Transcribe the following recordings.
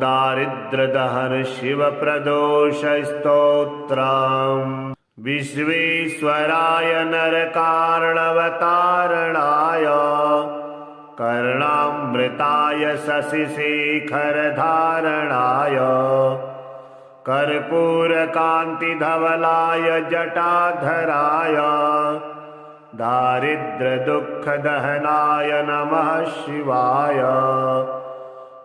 दारिद्र्यदहन शिवप्रदोषस्तोत्रम्। विश्वेश्वराय नरकार्णवतारणाय कर्णामृताय शशिशेखरधारणाय कर्पूरकान्तिधवलाय जटाधराय दारिद्र्यदुःखदहनाय नमः शिवाय।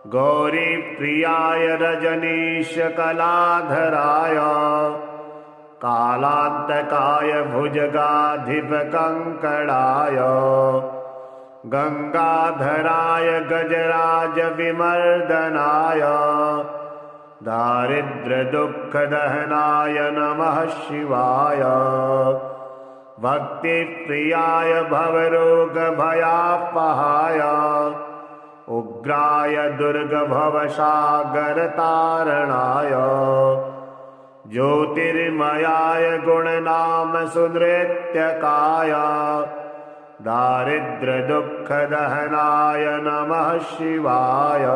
गौरीप्रियाय रजनीशकलाधराय कालान्तकाय भुजगाधिपकङ्कणाय गंगाधराय गजराजविमर्दनाय दारिद्र्यदुःखदहनाय नमः शिवाय। भक्तिप्रियाय भवरोगभयापहाय उग्राय दुर्गभवसागरतारणाय ज्योतिर्मयाय गुणनामसुनृत्यकाय दारिद्र्यदुःखदहनाय नमः शिवाय।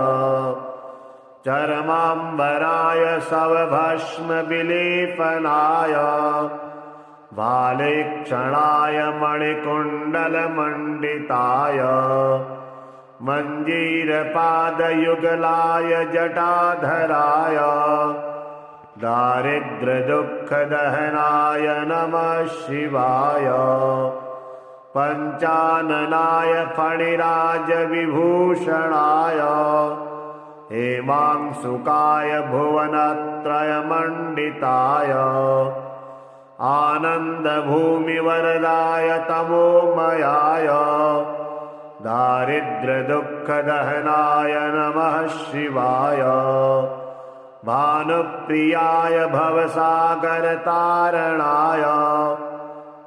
चरमाम्बराय शवभस्मविलेपनाय भालेक्षणाय मणिकुण्डलमण्डिताय मञ्जीरपादयुगलाय जटाधराय दारिद्र्यदुःखदहनाय नमः शिवाय। पञ्चाननाय फणिराजविभूषणाय हेमांशुकाय भुवनत्रयमण्डिताय आनन्दभूमिवरदाय तमोमयाय दारिद्र्यदुःखदहनाय नमः शिवाय। भानुप्रियाय भवसागरतारणाय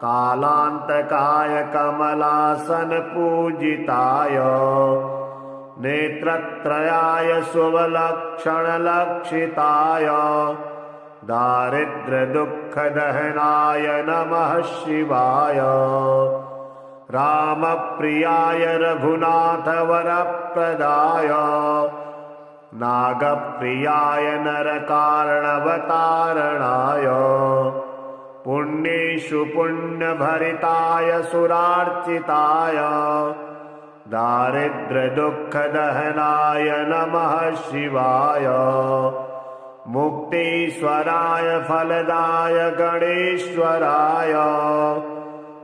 कालान्तकाय कमलासनपूजिताय नेत्रत्रयाय शुभलक्षणलक्षिताय दारिद्र्यदुःखदहनाय नमः शिवाय। रामप्रियाय रघुनाथवरप्रदाय नागप्रियाय नरकार्णवतारणाय पुण्येषु पुण्यभरिताय सुरार्चिताय दारिद्र्यदुःखदहनाय नमः शिवाय। मुक्तीश्वराय फलदाय गणेश्वराय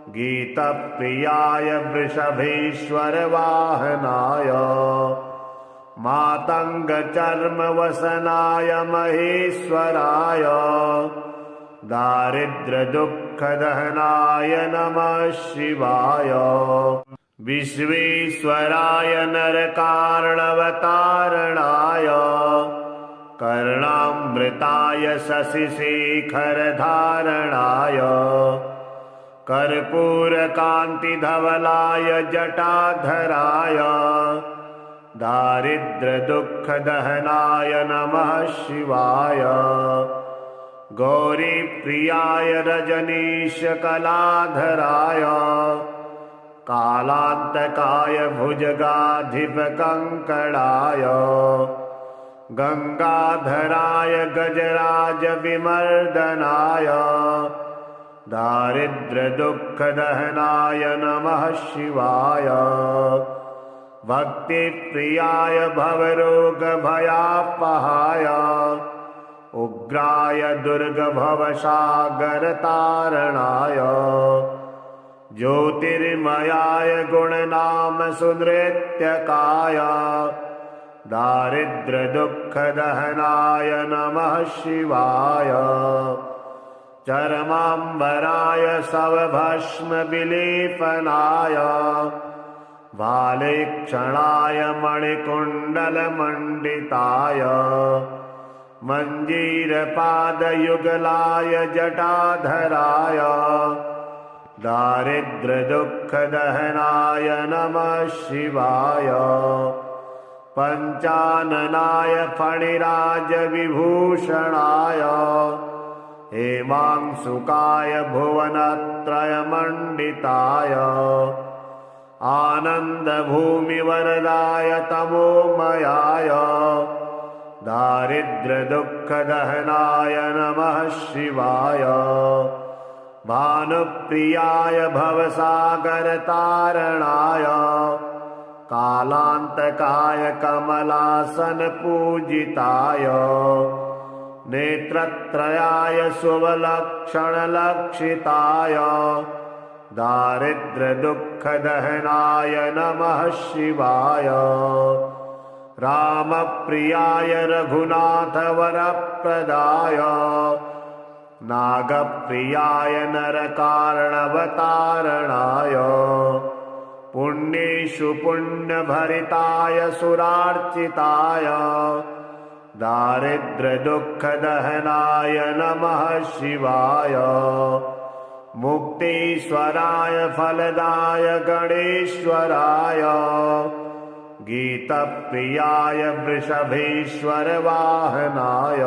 गीतप्रियाय वृषभेश्वरवाहनाय मातङ्गचर्मवसनाय महेश्वराय दारिद्र्यदुःखदहनाय नमः शिवाय। विश्वेश्वराय नरकार्णवतारणाय कर्णामृताय शशिशेखरधारणाय कर्पूरकान्तिधवलाय जटाधराय दारिद्र्यदुःखदहनाय नमः शिवाय। गौरीप्रियाय रजनीशकलाधराय कालान्तकाय भुजगाधिपकङ्कणाय गंगाधराय गजराजविमर्दनाय दारिद्र्यदुःखदहनाय नमः शिवाय। भक्तिप्रियाय भवरोगभयापहाय उग्राय दुर्गभवसागरतारणाय ज्योतिर्मयाय गुणनामसुनृत्यकाय दारिद्र्यदुःखदहनाय नमः शिवाय। चरमाम्बराय शवभस्मविलेपनाय भालेक्षणाय मणिकुण्डलमण्डिताय मञ्जीरपादयुगलाय जटाधराय दारिद्र्यदुःखदहनाय नमः शिवाय। पञ्चाननाय फणिराजविभूषणाय हेमांशुकाय भुवनत्रयमण्डिताय आनन्दभूमिवरदाय तमोमयाय दारिद्र्यदुःखदहनाय नमः शिवाय। भानुप्रियाय भवसागरतारणाय कालान्तकाय कमलासनपूजिताय नेत्रत्रयाय शुभलक्षणलक्षिताय दारिद्र्यदुःखदहनाय नमः शिवाय। रामप्रियाय रघुनाथवरप्रदाय नागप्रियाय नरकारणवतारणाय पुण्येषु पुण्यभरिताय सुरार्चिताय दारिद्र्यदुःखदहनाय नमः शिवाय। मुक्तीश्वराय फलदाय गणेश्वराय गीतप्रियाय वृषभेश्वरवाहनाय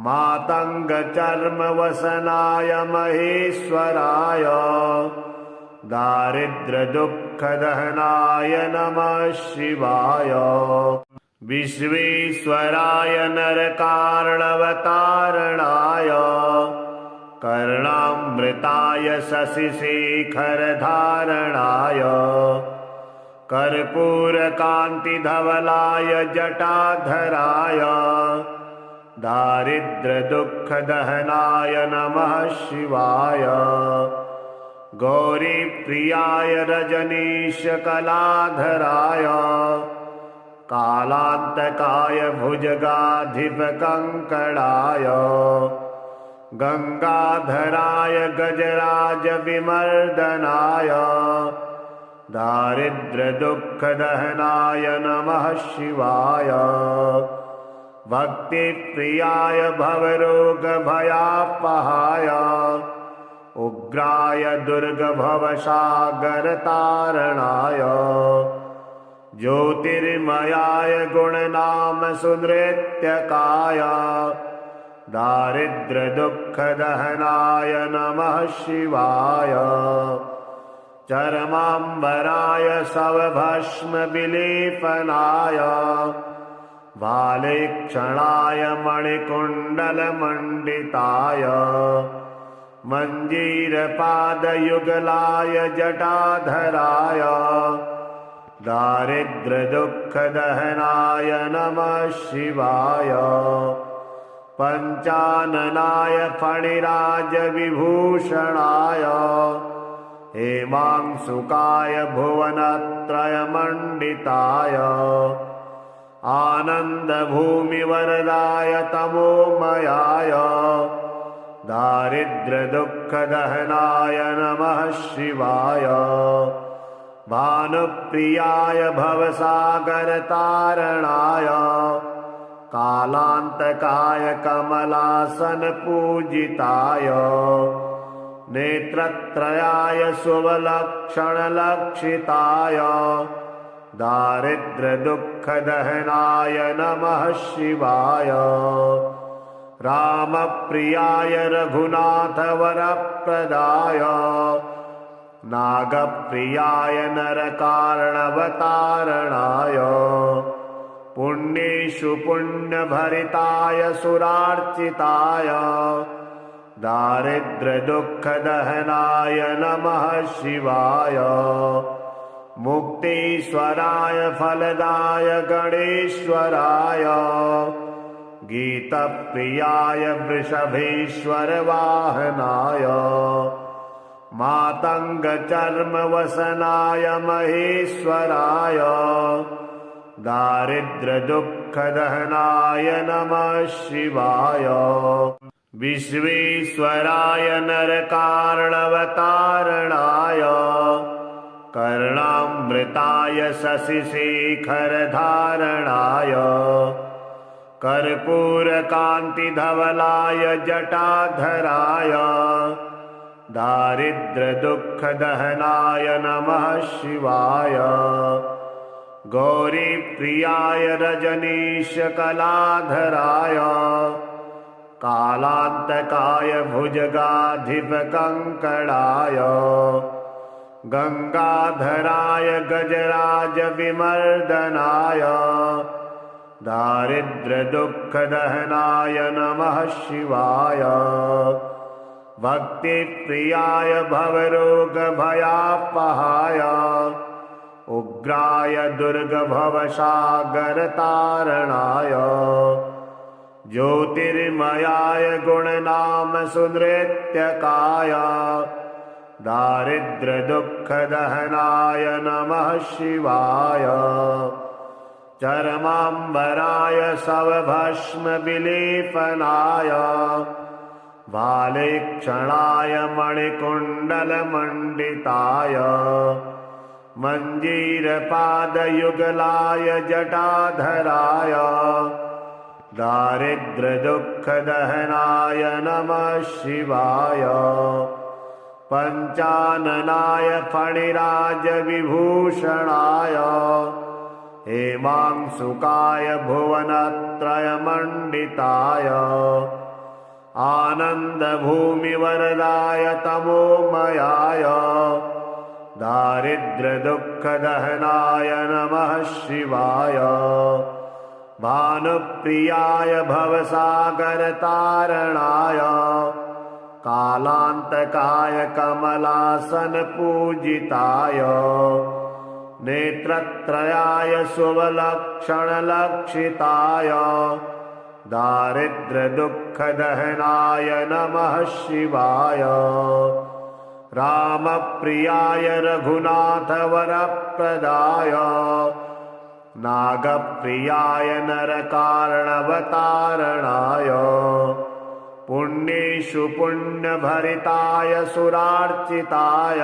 मातङ्गचर्मवसनाय महेश्वराय दारिद्र्यदुःखदहनाय नमः शिवाय। विश्वेश्वराय नरकारणवतारणाय कर्णामृताय शशिशेखरधारणाय कर्पूरकान्तिधवलाय जटाधराय दारिद्र्यदुःखदहनाय नमः शिवाय। गौरीप्रियाय रजनीशकलाधराय कालान्तकाय भुजगाधिपकङ्कणाय गंगाधराय गजराजविमर्दनाय दारिद्र्यदुःखदहनाय नमः शिवाय। भक्तिप्रियाय भवरोगभयापहाय उग्राय दुर्गभवसागरतारणाय ज्योतिर्मयाय गुणनामसुनृत्यकाय दारिद्र्यदुःखदहनाय नमः शिवाय। चरमाम्बराय शवभस्मविलेपनाय भालेक्षणाय मणिकुण्डलमण्डिताय मञ्जीरपादयुगलाय जटाधराय दारिद्र्यदुःखदहनाय नमः शिवाय। पञ्चाननाय फणिराजविभूषणाय हेमांशुकाय भुवनत्रयमण्डिताय आनन्दभूमिवरदाय तमोमयाय दारिद्र्यदुःखदहनाय नमः शिवाय। भानुप्रियाय भवसागरतारणाय कालान्तकाय कमलासनपूजिताय नेत्रत्रयाय शुभलक्षणलक्षिताय दारिद्र्यदुःखदहनाय नमः शिवाय। रामप्रियाय रघुनाथवरप्रदाय नागप्रियाय नरकारणवतारणाय पुण्येषु पुण्यभरिताय सुरार्चिताय दारिद्र्यदुःखदहनाय नमः शिवाय। मुक्तीश्वराय फलदाय गणेश्वराय गीतप्रियाय वृषभेश्वरवाहनाय मातङ्गचर्मवसनाय महेश्वराय दारिद्र्यदुःखदहनाय नमः शिवाय। विश्वेश्वराय नरकारणवतारणाय कर्णामृताय शशिशेखरधारणाय कर्पूरकान्तिधवलाय जटाधराय दारिद्र्यदुःखदहनाय नमः शिवाय। गौरीप्रियाय रजनीशकलाधराय कालान्तकाय भुजगाधिपकङ्कणाय गंगाधराय गजराजविमर्दनाय दारिद्र्यदुःखदहनाय नमः शिवाय भक्तिप्रियाय भवरोगभयापहाय उग्राय दुर्गभवसागरतारणाय ज्योतिर्मयाय गुणनामसुनृत्यकाय दारिद्र्यदुःखदहनाय नमः शिवाय चर्माम्बराय शवभस्मविलेपनाय भालेक्षणाय मणिकुण्डलमण्डिताय मञ्जीरपादयुगलाय जटाधराय दारिद्र्यदुःखदहनाय नमः शिवाय पञ्चाननाय फणिराजविभूषणाय हेमांशुकाय भुवनत्रयमण्डिताय आनन्दभूमिवरदाय तमोमयाय दारिद्र्यदुःखदहनाय नमः शिवाय भानुप्रियाय भवसागरतारणाय कालान्तकाय कमलासनपूजिताय नेत्रत्रयाय शुभलक्षणलक्षिताय दारिद्र्यदुःखदहनाय नमः शिवाय रामप्रियाय रघुनाथवरप्रदाय नागप्रियाय नरकारणवतारणाय पुण्येषु पुण्यभरिताय सुरार्चिताय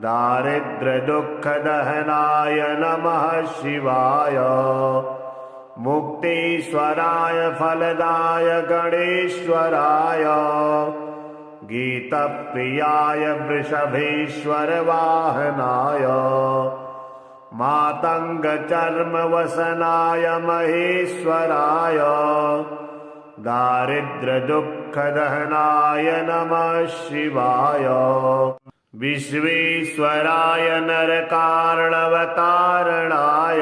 दारिद्र्यदुःखदहनाय नमः शिवाय मुक्तीश्वराय फलदाय गणेश्वराय गीतप्रियाय वृषभेश्वरवाहनाय मातङ्गचर्मवसनाय महेश्वराय दारिद्र्यदुःखदहनाय नमः शिवाय विश्वेश्वराय नरकारणवतारणाय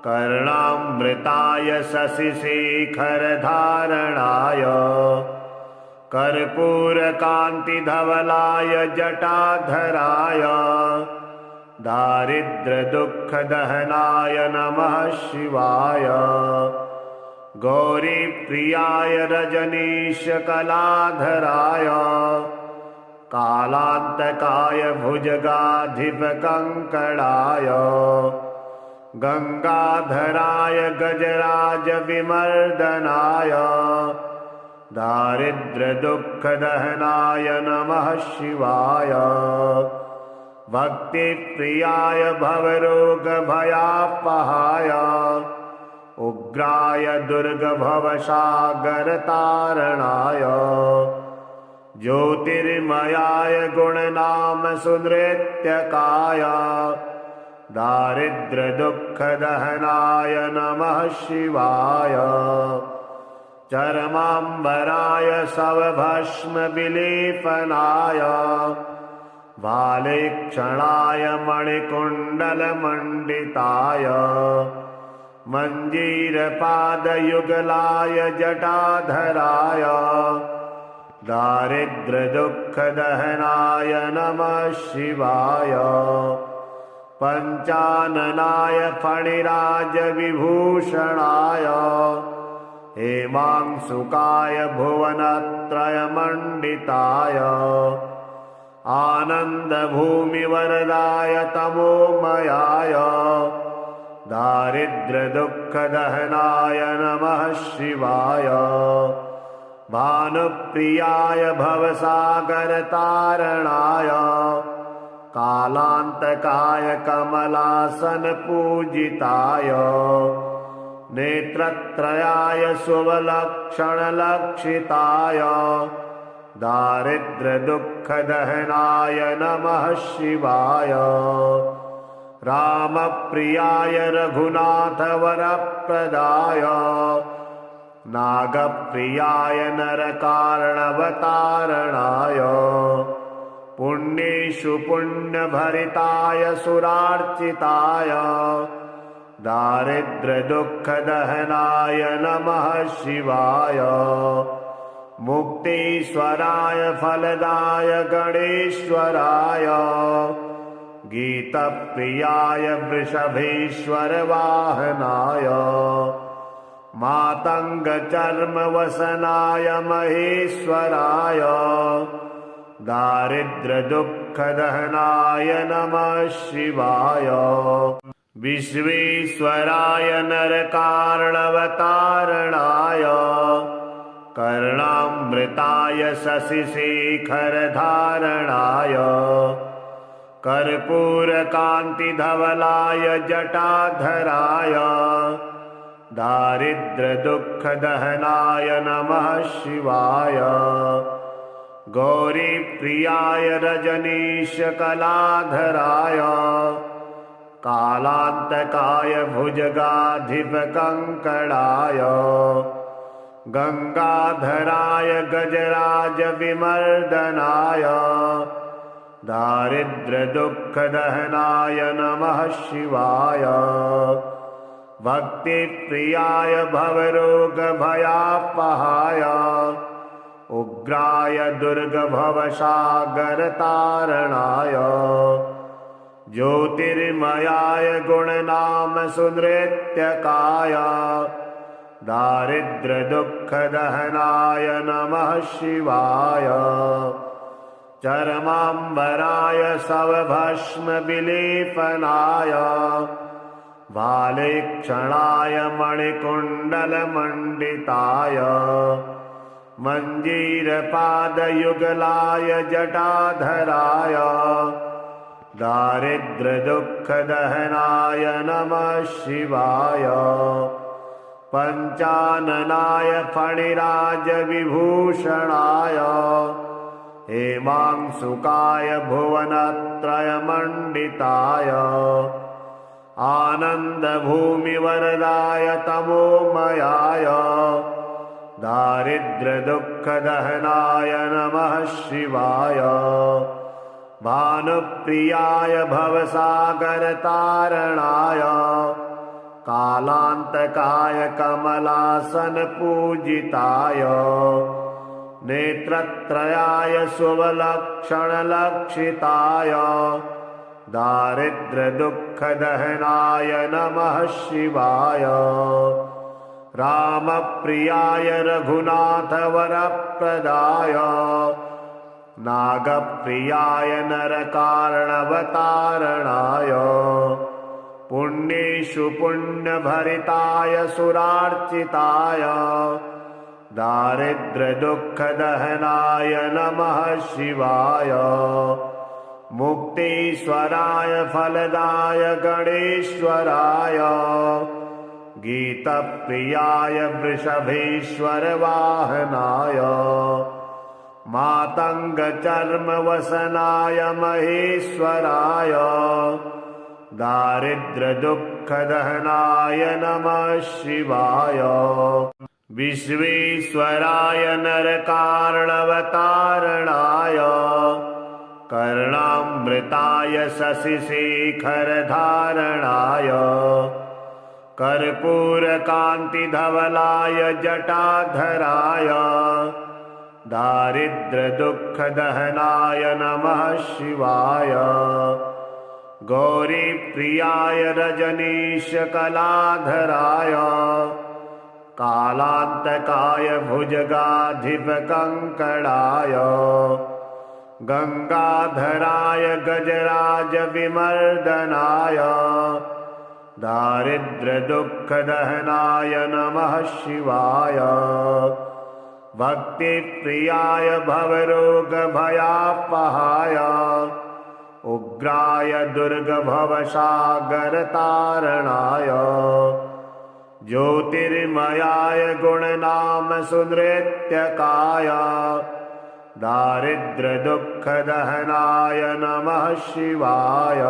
कर्णामृताय शशिशेखरधारणाय कर्पूरकान्तिधवलाय जटाधराय दारिद्र्यदुःखदहनाय नमः शिवाय गौरीप्रियाय रजनीशकलाधराय कालान्तकाय भुजगाधिपकङ्कणाय गंगाधराय गजराजविमर्दनाय दारिद्र्यदुःखदहनाय नमः शिवाय भक्तिप्रियाय भवरोगभयापहाय उग्राय दुर्गभवसागरतारणाय ज्योतिर्मयाय गुणनामसुनृत्यकाय दारिद्र्यदुःखदहनाय नमः शिवाय चर्माम्बराय शवभस्मविलेपनाय भालेक्षणाय मणिकुण्डलमण्डिताय मञ्जीरपादयुगलाय जटाधराय दारिद्र्यदुःखदहनाय नमः शिवाय पञ्चाननाय फणिराजविभूषणाय हेमांशुकाय भुवनत्रयमण्डिताय आनन्दभूमिवरदाय तमोमयाय दारिद्र्यदुःखदहनाय नमः शिवाय भानुप्रियाय भवसागरतारणाय कालान्तकाय कमलासनपूजिताय नेत्रत्रयाय शुभलक्षणलक्षिताय दारिद्र्यदुःखदहनाय नमः शिवाय रामप्रियाय रघुनाथवरप्रदाय नागप्रियाय नरकारणवतारणाय पुण्येषु पुण्यभरिताय सुरार्चिताय दारिद्र्यदुःखदहनाय नमः शिवाय। मुक्तीश्वराय फलदाय गणेश्वराय। गीतप्रियाय वृषभेश्वरवाहनाय। मातङ्गचर्मवसनाय महेश्वराय। दारिद्र्यदुःखदहनाय नमः शिवाय। विश्वेश्वराय नरकार्णवतारणाय। कर्णामृताय शशिशेखरधारणाय। कर्पूरकान्तिधवलाय जटाधराय। दारिद्र्यदुःखदहनाय नमः शिवाय। गौरीप्रियाय रजनीशकलाधराय। कालान्तकाय भुजगाधिपकङ्कणाय। गंगाधराय गजराजविमर्दनाय। दारिद्र्यदुःखदहनाय नमः शिवाय। भक्तिप्रियाय भवरोगभयापहाय। उग्राय दुर्गभवसागरतारणाय। ज्योतिर्मयाय गुणनामसुनृत्यकाय। दारिद्र्यदुःखदहनाय नमः शिवाय। चरमाम्बराय शवभस्मविलेपनाय। भालेक्षणाय मणिकुण्डलमण्डिताय। मञ्जीरपादयुगलाय जटाधराय। दारिद्र्यदुःखदहनाय नमः शिवाय। पञ्चाननाय फणिराजविभूषणाय। हेमांशुकाय भुवनत्रयमण्डिताय। आनन्दभूमिवरदाय तमोमयाय। दारिद्र्यदुःखदहनाय नमः शिवाय। भानुप्रियाय भवसागरतारणाय। कालान्तकाय कमलासनपूजिताय। नेत्रत्रयाय शुभलक्षणलक्षिताय। दारिद्र्यदुःखदहनाय नमः शिवाय। रामप्रियाय रघुनाथवरप्रदाय। नागप्रियाय नरकार्णवतारणाय। पुण्येषु पुण्यभरिताय सुरार्चिताय। दारिद्र्यदुःखदहनाय नमः शिवाय। मुक्तीश्वराय फलदाय गणेश्वराय। गीतप्रियाय वृषभेश्वरवाहनाय। मातङ्गचर्मवसनाय महेश्वराय। दारिद्र्यदुःखदहनाय नमः शिवाय। विश्वेश्वराय नरकार्णवतारणाय। कर्णामृताय शशिशेखरधारणाय। कर्पूरकान्तिधवलाय जटाधराय। दारिद्र्यदुःखदहनाय नमः शिवाय। गौरीप्रियाय रजनीशकलाधराय। कालान्तकाय भुजगाधिपकङ्कणाय। गंगाधराय गजराजविमर्दनाय। दारिद्र्यदुःखदहनाय नमः शिवाय। भक्तिप्रियाय भवरोगभयापहाय। उग्राय दुर्गभवसागरतारणाय। ज्योतिर्मयाय गुणनामसुनृत्यकाय। दारिद्र्यदुःखदहनाय नमः शिवाय।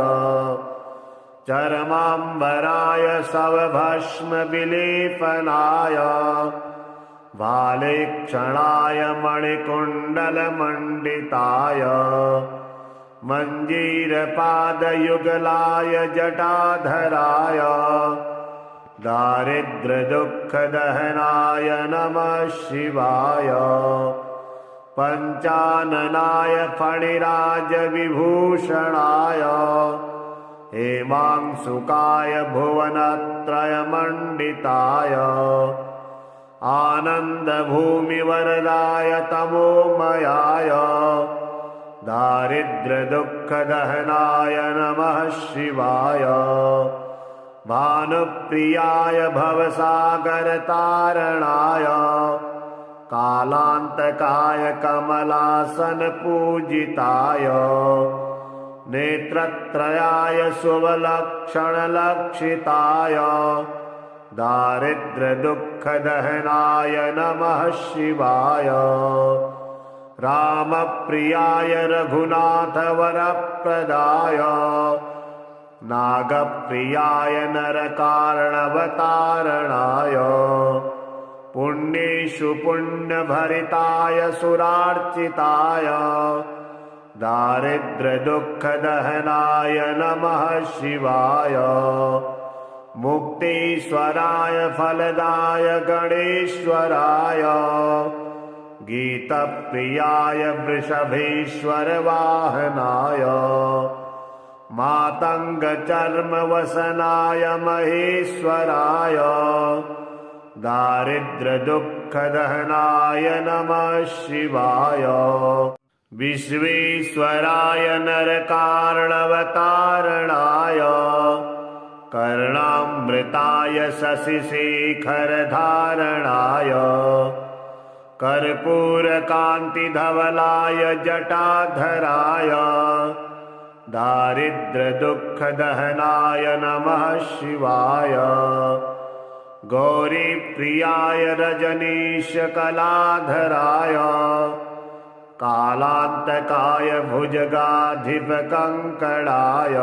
चरमाम्बराय शवभस्मविलेपनाय। भालेक्षणाय मणिकुण्डलमण्डिताय। मञ्जीरपादयुगलाय जटाधराय। दारिद्र्यदुःखदहनाय नमः शिवाय पञ्चाननाय फणिराजविभूषणाय हेमांशुकाय भुवनत्रयमण्डिताय आनन्दभूमिवरदाय तमोमयाय दारिद्र्यदुःखदहनाय नमः शिवाय भानुप्रियाय भवसागरतारणाय कालान्तकाय कमलासनपूजिताय नेत्रत्रयाय शुभलक्षणलक्षिताय दारिद्र्यदुःखदहनाय नमः शिवाय रामप्रियाय रघुनाथवरप्रदाय नागप्रियाय नरकारणवतारणाय पुण्येषु पुण्यभरिताय सुरार्चिताय दारिद्र्यदुःखदहनाय नमः शिवाय मुक्तीश्वराय फलदाय गणेश्वराय गीतप्रियाय वृषभेश्वरवाहनाय मातङ्गचर्मवसनाय महेश्वराय दारिद्र्यदुःखदहनाय नमः शिवाय विश्वेश्वराय नरकारणवतारणाय कर्णामृताय शशिशेखरधारणाय कर्पूरकान्तिधवलाय जटाधराय दारिद्र्यदुःखदहनाय नमः शिवाय गौरीप्रियाय रजनीशकलाधराय कालान्तकाय भुजगाधिपकङ्कणाय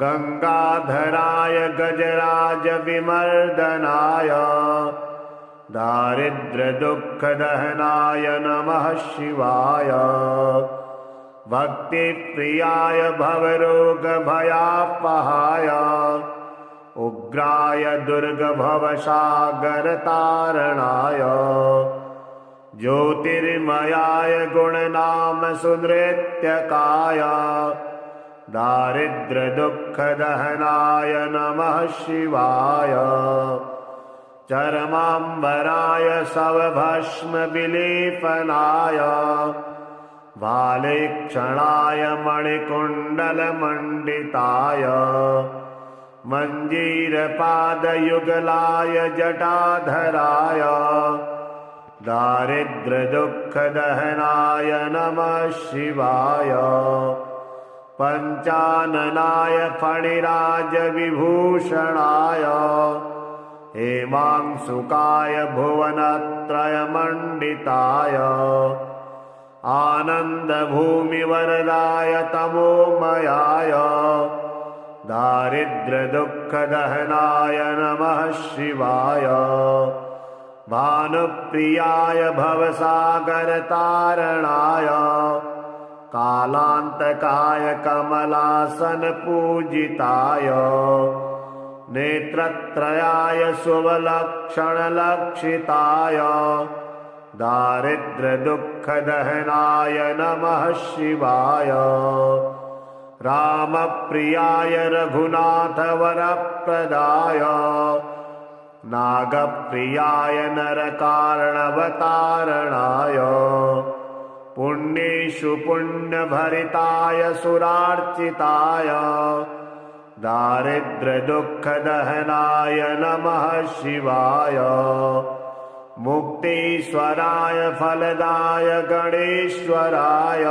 गंगाधराय गजराजविमर्दनाय दारिद्र्यदुःखदहनाय नमः शिवाय भक्तिप्रियाय भवरोगभयापहाय उग्राय दुर्गभवसागरतारणाय ज्योतिर्मयाय गुणनामसुनृत्यकाय दारिद्र्यदुःखदहनाय नमः शिवाय चरमाम्बराय शवभस्मविलेपनाय भालेक्षणाय मणिकुण्डलमण्डिताय मञ्जीरपादयुगलाय जटाधराय दारिद्र्यदुःखदहनाय नमः शिवाय पञ्चाननाय फणिराजविभूषणाय हेमांशुकाय भुवनत्रयमण्डिताय आनन्दभूमिवरदाय तमोमयाय दारिद्र्यदुःखदहनाय नमः शिवाय भानुप्रियाय भवसागरतारणाय कालान्तकाय कमलासनपूजिताय नेत्रत्रयाय शुभलक्षणलक्षिताय दारिद्र्यदुःखदहनाय नमः शिवाय रामप्रियाय रघुनाथवरप्रदाय नागप्रियाय नरकारणवतारणाय पुण्येषु पुण्यभरिताय सुरार्चिताय दारिद्र्यदुःखदहनाय नमः शिवाय मुक्तीश्वराय फलदाय गणेश्वराय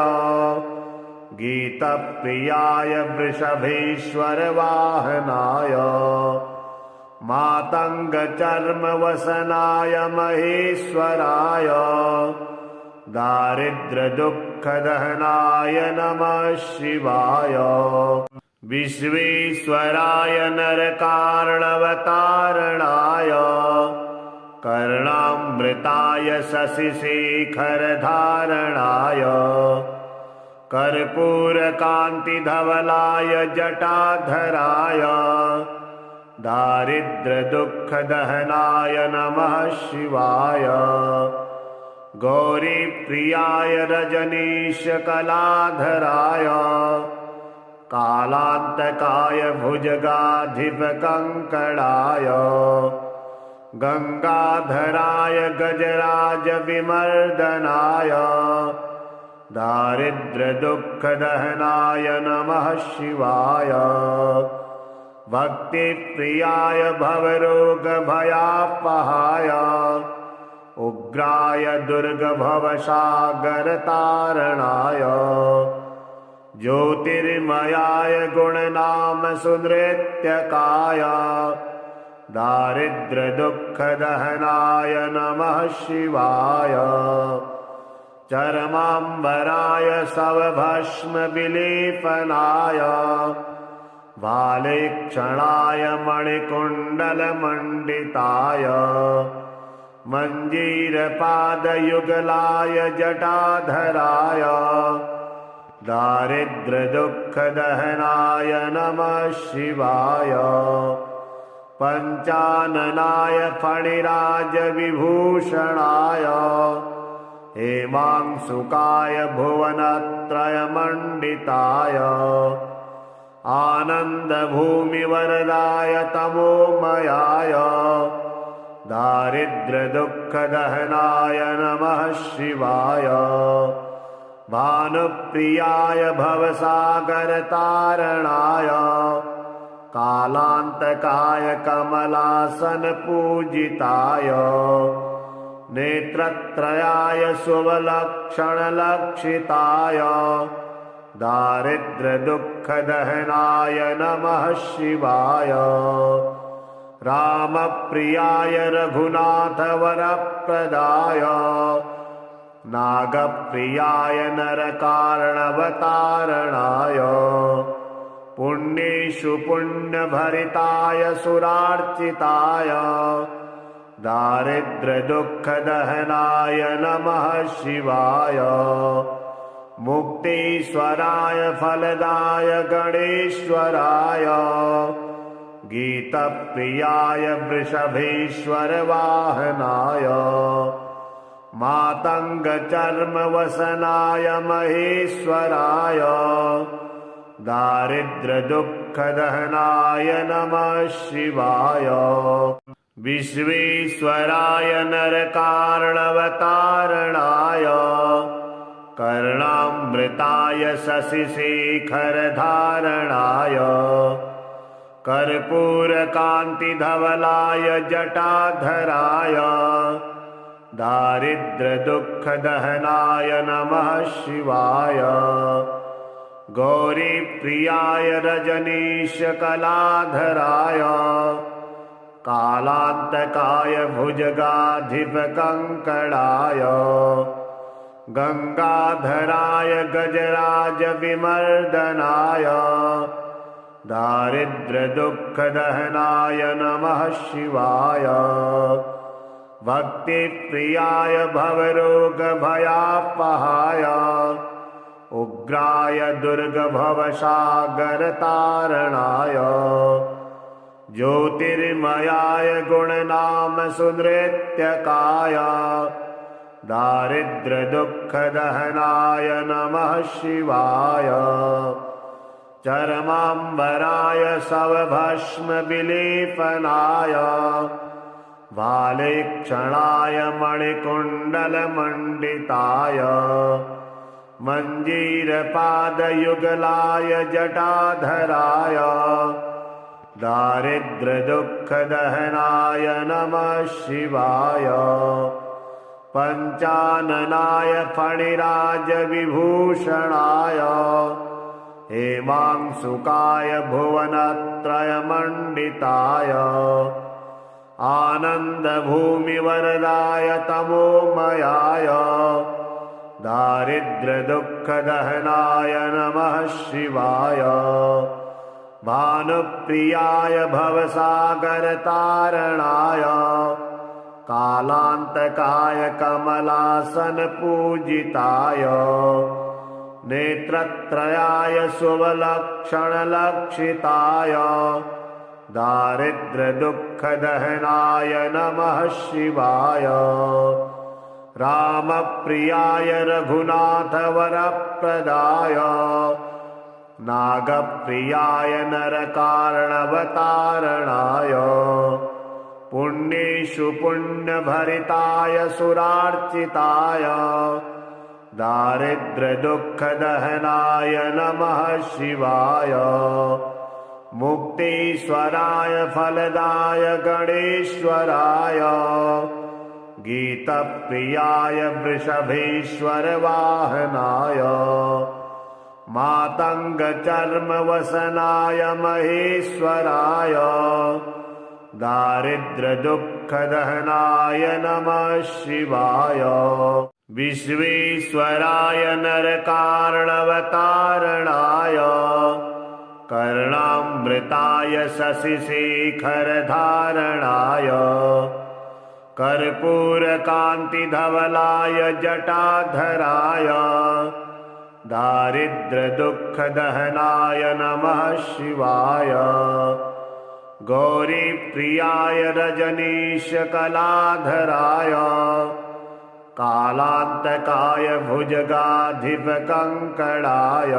गीतप्रियाय वृषभेश्वरवाहनाय मातङ्गचर्मवसनाय महेश्वराय दारिद्र्यदुःखदहनाय नमः शिवाय विश्वेश्वराय नरकारणवतारणाय कर्णामृताय शशिशेखरधारणाय कर्पूरकान्तिधवलाय जटाधराय दारिद्र्यदुःखदहनाय नमः शिवाय। गौरीप्रियाय रजनीशकलाधराय कालान्तकाय भुजगाधिपकङ्कणाय गंगाधराय गजराजविमर्दनाय दारिद्र्यदुःखदहनाय नमः शिवाय। भक्तिप्रियाय भवरोगभयापहाय उग्राय दुर्गभवसागरतारणाय ज्योतिर्मयाय गुणनामसुनृत्यकाय दारिद्र्यदुःखदहनाय नमः शिवाय। चर्माम्बराय शवभस्मविलेपनाय भालेक्षणाय मणिकुण्डलमण्डिताय मञ्जीरपादयुगलाय जटाधराय दारिद्र्यदुःखदहनाय नमः शिवाय। पञ्चाननाय फणिराजविभूषणाय हेमांशुकाय भुवनत्रयमण्डिताय आनन्दभूमिवरदाय तमोमयाय दारिद्र्यदुःखदहनाय नमः शिवाय। भानुप्रियाय भवसागरतारणाय कालान्तकाय कमलासनपूजिताय नेत्रत्रयाय शुभलक्षणलक्षिताय दारिद्र्यदुःखदहनाय नमः शिवाय। रामप्रियाय रघुनाथवरप्रदाय नागप्रियाय नरकार्णवतारणाय पुण्येषु पुण्यभरिताय सुरार्चिताय दारिद्र्यदुःखदहनाय नमः शिवाय। मुक्तीश्वराय फलदाय गणेश्वराय गीतप्रियाय वृषभेश्वरवाहनाय मातङ्गचर्मवसनाय महेश्वराय दारिद्र्यदुःखदहनाय नमः शिवाय। विश्वेश्वराय नरकार्णवतारणाय कर्णामृताय शशिशेखरधारणाय कर्पूरकान्तिधवलाय जटाधराय दारिद्र्यदुःखदहनाय नमः शिवाय। गौरीप्रियाय रजनीशकलाधराय कालान्तकाय भुजगाधिपकङ्कणाय गंगाधराय गजराजविमर्दनाय दारिद्र्यदुःखदहनाय नमः शिवाय। भक्तिप्रियाय भवरोगभयापहाय उग्राय दुर्गभवसागरतारणाय ज्योतिर्मयाय गुणनामसुनृत्यकाय दारिद्र्यदुःखदहनाय नमः शिवाय। चर्माम्बराय शवभस्मविलेपनाय भालेक्षणाय मणिकुण्डलमण्डिताय मञ्जीरपादयुगलाय जटाधराय दारिद्र्यदुःखदहनाय नमः शिवाय। पञ्चाननाय फणिराजविभूषणाय हेमांशुकाय भुवनत्रयमण्डिताय आनन्दभूमिवरदाय तमोमयाय दारिद्र्यदुःखदहनाय नमः शिवाय। भानुप्रियाय भवसागरतारणाय कालान्तकाय कमलासनपूजिताय नेत्रत्रयाय शुभलक्षणलक्षिताय दारिद्र्यदुःखदहनाय नमः शिवाय। रामप्रियाय रघुनाथवरप्रदाय नागप्रियाय नरकारणवतारणाय पुण्येषु पुण्यभरिताय सुरार्चिताय दारिद्र्यदुःखदहनाय नमः शिवाय। मुक्तीश्वराय फलदाय गणेश्वराय गीतप्रियाय वृषभेश्वर वाहनाय मातङ्गचर्मवसनाय महेश्वराय दारिद्र्यदुःखदहनाय नमः शिवाय। विश्वेश्वराय नरकारणवतारणाय कर्णामृताय शशिशेखरधारणाय कर्पूरकान्तिधवलाय जटाधराय दारिद्र्यदुःखदहनाय नमः शिवाय। गौरीप्रियाय रजनीशकलाधराय कालान्तकाय भुजगाधिपकङ्कणाय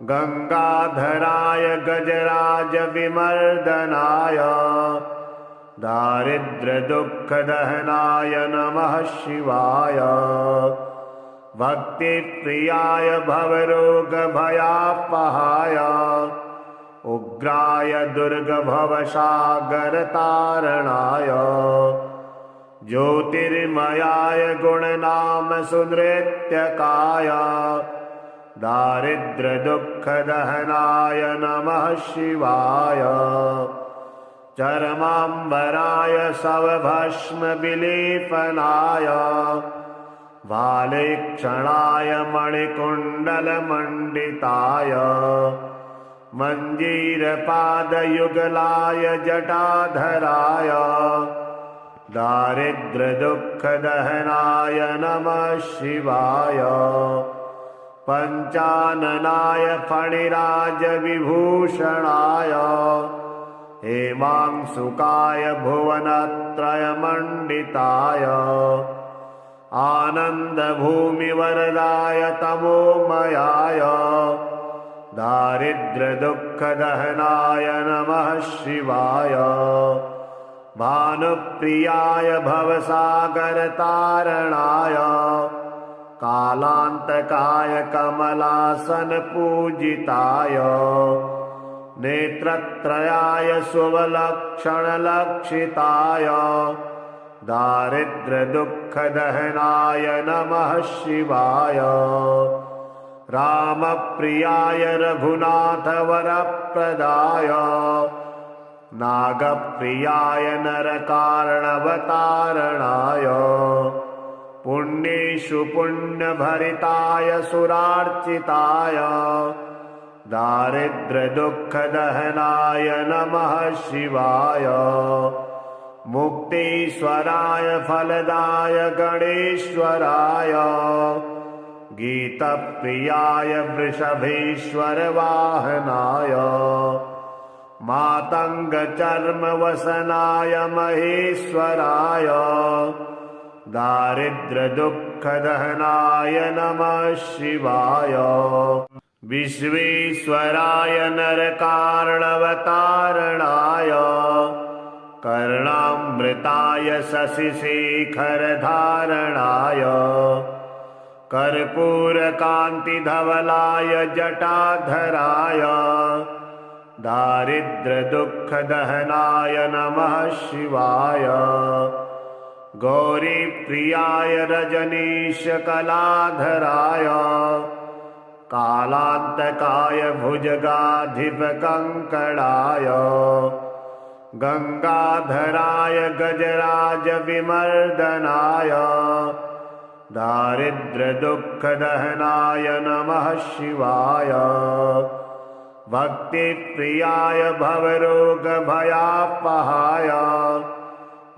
गंगाधराय गजराजविमर्दनाय दारिद्र्यदुःखदहनाय नमः शिवाय। भक्तिप्रियाय भवरोगभयापहाय उग्राय दुर्गभवसागरतारणाय ज्योतिर्मयाय गुणनामसुनृत्यकाय दारिद्र्यदुःखदहनाय नमः शिवाय। चरमाम्बराय शवभस्मविलेपनाय भालेक्षणाय मणिकुण्डलमण्डिताय मञ्जीरपादयुगलाय जटाधराय दारिद्र्यदुःखदहनाय नमः शिवाय। पञ्चाननाय फणिराजविभूषणाय हेमांशुकाय भुवनत्रयमण्डिताय आनन्दभूमिवरदाय तमोमयाय दारिद्र्यदुःखदहनाय नमः शिवाय। भानुप्रियाय भवसागरतारणाय कालान्तकाय कमलासनपूजिताय नेत्रत्रयाय शुभलक्षणलक्षिताय दारिद्र्यदुःखदहनाय नमः शिवाय। रामप्रियाय रघुनाथवरप्रदाय नागप्रियाय नरकारणवतारणाय पुण्येषु पुण्यभरिताय सुरार्चिताय दारिद्र्यदुःखदहनाय नमः शिवाय। मुक्तीश्वराय फलदाय गणेश्वराय गीतप्रियाय वृषभेश्वर वाहनाय मातङ्गचर्मवसनाय महेश्वराय दारिद्र्यदुःखदहनाय नमः शिवाय। विश्वेश्वराय नरकारणवतारणाय कर्णामृताय शशिशेखरधारणाय कर्पूरकान्तिधवलाय जटाधराय दारिद्र्यदुःखदहनाय नमः शिवाय। गौरीप्रियाय रजनीशकलाधराय कालान्तकाय भुजगाधिपकङ्कणाय गंगाधराय गजराजविमर्दनाय दारिद्र्यदुःखदहनाय नमः शिवाय। भक्तिप्रियाय भवरोगभयापहाय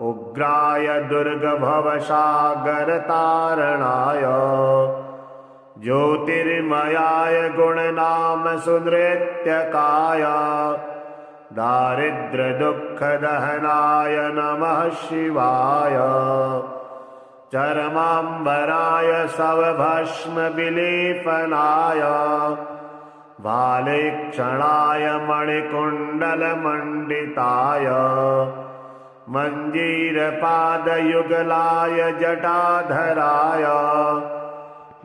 उग्राय दुर्गभवसागरतारणाय ज्योतिर्मयाय गुणनामसुनृत्यकाय दारिद्र्यदुःखदहनाय नमः शिवाय। चर्माम्बराय शवभस्मविलेपनाय भालेक्षणाय मणिकुण्डलमण्डिताय मञ्जीरपादयुगलाय जटाधराय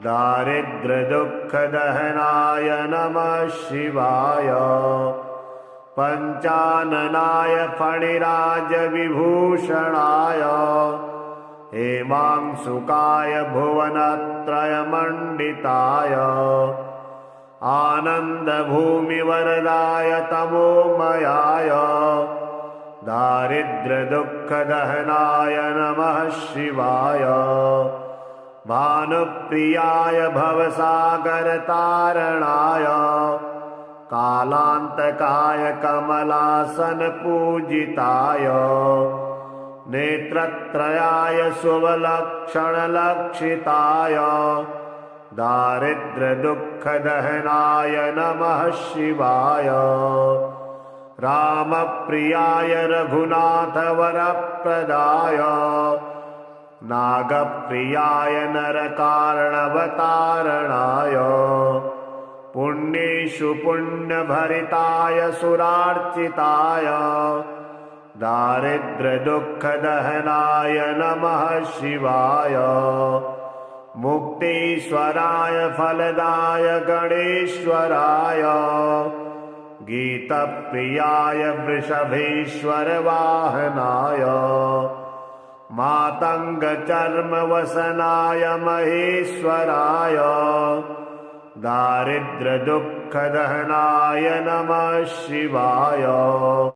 दारिद्र्यदुःखदहनाय नमः शिवाय। पञ्चाननाय फणिराजविभूषणाय हेमांशुकाय भुवनत्रयमण्डिताय आनन्दभूमिवरदाय तमोमयाय दारिद्र्यदुःखदहनाय नमः शिवाय। भानुप्रियाय भवसागरतारणाय कालान्तकाय कमलासनपूजिताय नेत्रत्रयाय शुभलक्षणलक्षिताय दारिद्र्यदुःखदहनाय नमः शिवाय। रामप्रियाय रघुनाथवरप्रदाय नागप्रियाय नरकार्णवतारणाय पुण्येषु पुण्यभरिताय सुरार्चिताय दारिद्र्यदुःखदहनाय नमः शिवाय। मुक्तीश्वराय फलदाय गणेश्वराय गीतप्रियाय वृषभेश्वरवाहनाय मातङ्गचर्मवसनाय महेश्वराय दारिद्र्यदुःखदहनाय नमः शिवाय।